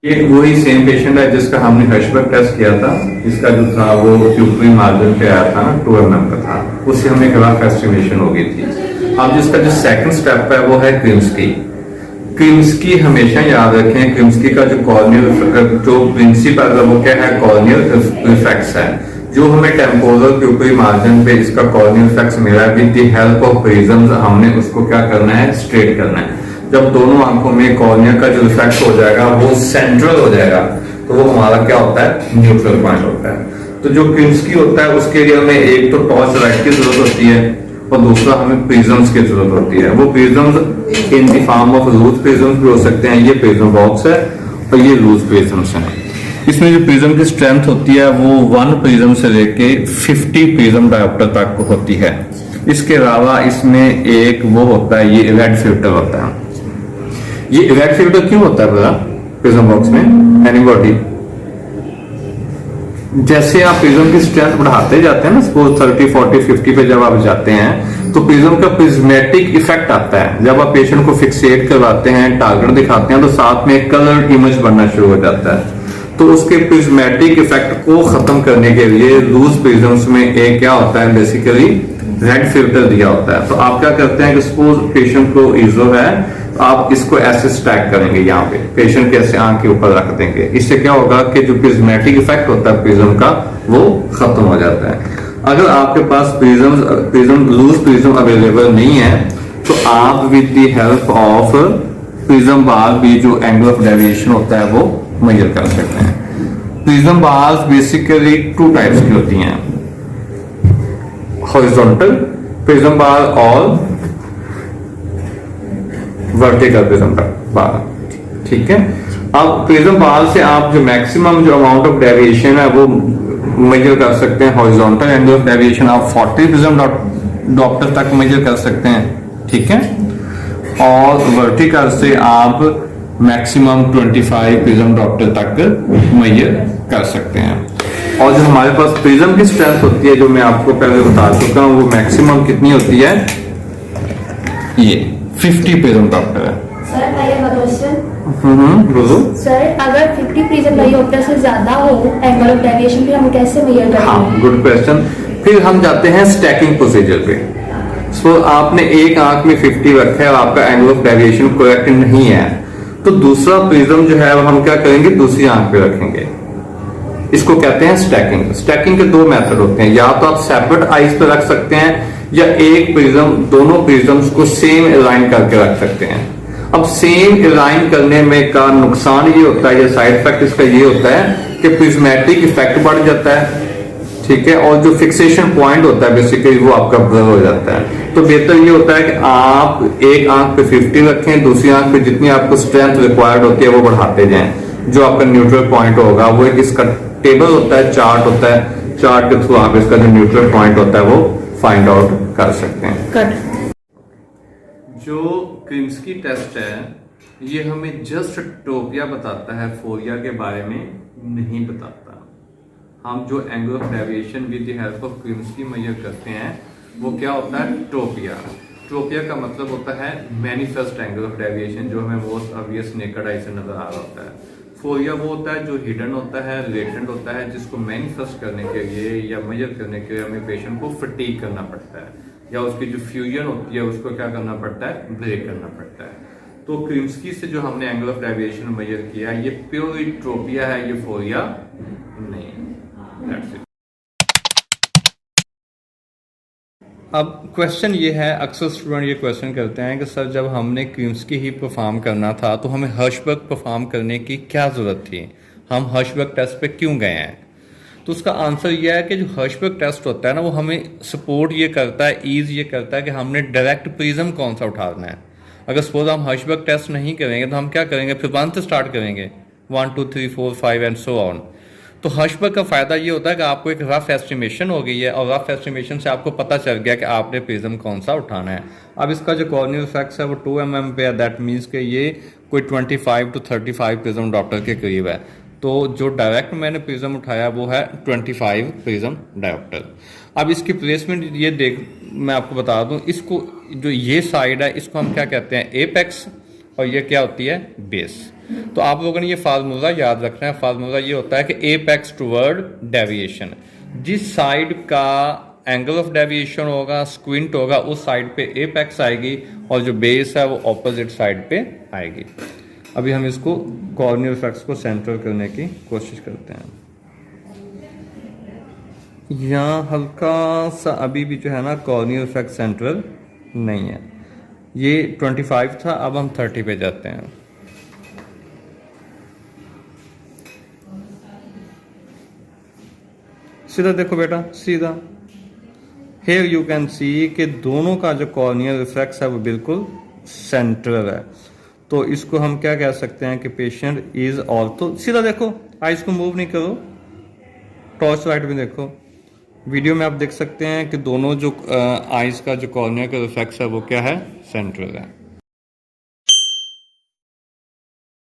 ये वही same patient है जिसका हमने हर्शबर्ग टेस्ट किया था। इसका जो था वो प्यूपरी मार्जिन पे आया था ना 2 mm का था, उससे हमें रफ एस्टिमेशन हो गई थी। अब जिसका जो सेकंड स्टेप है वो है क्रिम्सकी। क्रिम्सकी हमेशा याद रखें, क्रिम्सकी का जो कॉर्नियल जो प्रिंसिपल है वो क्या है, कॉर्नियल रिफ्लेक्स है। जो हमें टेम्पोरल प्यूपरी मार्जिन पे इसका कॉर्नियल रिफ्लेक्स मिला है with the help of prisms, हमने उसको क्या करना है, स्ट्रेट करना है। जब दोनों आंखों में कॉर्निया का जो रिफ्लेक्ट हो जाएगा वो सेंट्रल हो जाएगा, तो वो हमारा क्या होता है, न्यूट्रल पॉइंट होता है। तो जो क्रिम्सकी होता है उसके लिए हमें एक तो टॉर्च लाइट की जरूरत होती है और दूसरा हमें प्रिज्म्स की जरूरत होती है। वो prisms in the form of loose prisms भी हो सकते हैं, ये प्रिज्म बॉक्स है और ये लूज प्रिज्म्स है। इसमें जो प्रिज्म की स्ट्रेंथ होती है वो 1 प्रिज्म से लेके 50 प्रिज्म डायोप्टर तक होती है। इसके अलावा इसमें एक वो होता है, ये रेड फिल्टर होता है। ये रेड फिल्टर क्यों होता है बता प्रिज्म बॉक्स में, एनीबॉडी? जैसे आप प्रिज्म की स्ट्रेंथ बढ़ाते जाते हैं ना, सपोज 30, 40, 50 पे जब आप जाते हैं तो प्रिज्म का प्रिज्मेटिक इफेक्ट आता है। जब आप पेशेंट को फिक्सेट करवाते हैं, टारगेट दिखाते हैं, तो साथ में कलर इमेज बनना शुरू हो जाता है। तो उसके प्रिज्मेटिक इफेक्ट को खत्म करने के लिए लूज प्रिज्म्स में एक क्या होता है, बेसिकली रेड फिल्टर दिया होता है। तो आप क्या करते हैं कि सपोज पेशेंट को इजो है, तो आप इसको ऐसे स्टैक करेंगे, यहाँ पे पेशेंट के ऐसे आंख के ऊपर रख देंगे। इससे क्या होगा कि जो प्रिज्मेटिक इफेक्ट होता है प्रिज्म का वो खत्म हो जाता है। अगर आपके पास प्रिज्म लूज प्रिज्म अवेलेबल नहीं है तो आप with the help of prism bar भी जो एंगल ऑफ डेविएशन होता है वो मेजर कर सकते हैं। प्रिज्म बार्स बेसिकली 2 टाइप्स की होती हैं, हॉरिजॉन्टल प्रिज्म बार और वर्टिकल प्रिज्म बार, ठीक है। अब प्रिज्म बार से आप जो मैक्सिमम जो अमाउंट ऑफ डेविएशन है वो मेजर कर सकते हैं। हॉरिजॉन्टल एंगल ऑफ डेविएशन आप 40 प्रिज्म डॉक्टर तक मेजर कर सकते हैं, ठीक है। और वर्टिकल से आप मैक्सिमम 25 प्रिज्म डॉक्टर तक मेजर कर सकते हैं। और जो हमारे पास प्रिज्म की स्ट्रेंथ होती है, जो मैं आपको पहले बता चुका हूं, वो मैक्सिमम कितनी होती है, ये 50 प्रिज्म डॉक्टर है। सर क्वेश्चन बोलो सर, अगर 50 प्रिज्म डायोप्टर से ज्यादा हो एंगल ऑफ डेविएशन, फिर हम कैसे मेजर करेंगे? हाँ, गुड क्वेश्चन। फिर हम जाते हैं स्टैकिंग प्रोसीजर पे। सो आपने एक आंख में 50 रखा है और आपका एंगल ऑफ डेविएशन करेक्ट नहीं है, तो दूसरा प्रिज्म जो है वो हम क्या करेंगे, दूसरी आंख पे रखेंगे। इसको कहते हैं स्टैकिंग। स्टैकिंग के 2 मेथड होते हैं, या तो आप सेपरेट आईज पे रख सकते हैं या एक प्रिज्म दोनों प्रिज्म्स को सेम अलाइन करके रख सकते हैं। अब सेम अलाइन करने में का नुकसान ये होता है, या साइड इफेक्ट इसका ये होता है कि प्रिज्मेटिक इफेक्ट बढ़ जाता है, ठीक है। और जो फिक्सेशन पॉइंट होता है बेसिकली वो आपका ब्लर हो जाता है। तो बेहतर ये होता है कि आप एक आंख पे 50 रखें, दूसरी आंख पे जितनी आपको स्ट्रेंथ रिक्वायर्ड होती है वो बढ़ाते जाएं। जो आपका न्यूट्रल पॉइंट होगा वो एक इसका टेबल होता है, चार्ट होता है, चार्ट के थ्रू आप इसका जो न्यूट्रल पॉइंट होता है वो फाइंड आउट कर सकते हैं। जो क्रिम्सकी टेस्ट है ये हमें जस्ट टोपिया बताता है, फोरिया के बारे में नहीं बताता। हम जो angle of deviation with the help of क्रिम्सकी मेजर करते हैं वो क्या होता है, टोपिया। टोपिया का मतलब होता है मैनिफेस्ट एंगल ऑफ डेविएशन, जो हमें मोस्ट ऑब्वियस नेकेड आई से नजर आ रहा होता है। फोरिया वो होता है जो हिडन होता है, लेटेंट होता है, जिसको मैनिफेस्ट करने के लिए या मेजर करने के लिए हमें पेशेंट को फटीग करना पड़ता है, या उसकी जो फ्यूजन होती है उसको क्या करना पड़ता है, ब्रेक करना पड़ता है। तो क्रिम्सकी से जो हमने एंगल ऑफ डेविएशन मेजर किया ये प्योर ट्रोपिया है, ये फोरिया नहीं। That's it. अब क्वेश्चन ये है, अक्सर स्टूडेंट ये क्वेश्चन करते हैं कि सर जब हमने क्रिम्सकी ही परफॉर्म करना था तो हमें हर्शबर्ग परफॉर्म करने की क्या ज़रूरत थी, हम हर्शबर्ग टेस्ट पे क्यों गए हैं? तो उसका आंसर यह है कि जो हर्शबर्ग टेस्ट होता है ना वो हमें सपोर्ट ये करता है, ईज ये करता है कि हमने डायरेक्ट प्रिज्म कौन सा उठाना है। अगर सपोज हम हर्शबर्ग टेस्ट नहीं करेंगे तो हम क्या करेंगे, फिर 1 से स्टार्ट करेंगे, 1 2 3 4 5 एंड सो ऑन। तो हर्शबर्ग का फायदा ये होता है कि आपको एक रफ एस्टिमेशन हो गई है और रफ एस्टिमेशन से आपको पता चल गया कि आपने प्रिज्म कौन सा उठाना है। अब इसका जो कॉर्नियल इफेक्ट है वो 2 mm पे है, दैट मीन्स कि ये कोई 25 to 35 प्रिज्म डॉक्टर के करीब है। तो जो डायरेक्ट मैंने प्रिज्म उठाया वो है 25 प्रिज्म डायोप्टर। अब इसकी प्लेसमेंट ये देख, मैं आपको बता दूं, इसको जो ये साइड है इसको हम क्या कहते हैं, एपेक्स, और ये क्या होती है, बेस। तो आप लोगों ने ये फार्मूला याद रखना है। फार्मूला ये होता है कि एपेक्स टूवर्ड डेविएशन, जिस साइड का एंगल ऑफ डेविएशन होगा, स्क्विंट होगा, उस साइड पे एपेक्स आएगी और जो बेस है वो ऑपोजिट साइड पे आएगी। अभी हम इसको कॉर्नियल इफेक्ट्स को सेंटर करने की कोशिश करते हैं। यहाँ हल्का सा अभी भी जो है ना कॉर्नियल इफेक्ट सेंट्रल नहीं है। ये 25 था, अब हम 30 पे जाते हैं। सीधा देखो बेटा, सीधा। Here you can see कि दोनों का जो कॉर्नियल रिफ्लेक्स है वो बिल्कुल सेंट्रल है। तो इसको हम क्या कह सकते हैं कि पेशेंट इज ऑल्सो, सीधा देखो, आइज को मूव नहीं करो, टॉर्च लाइट में देखो। वीडियो में आप देख सकते हैं कि दोनों जो आइज का जो कॉर्निया का रिफ्लेक्स है वो क्या है, सेंट्रल है।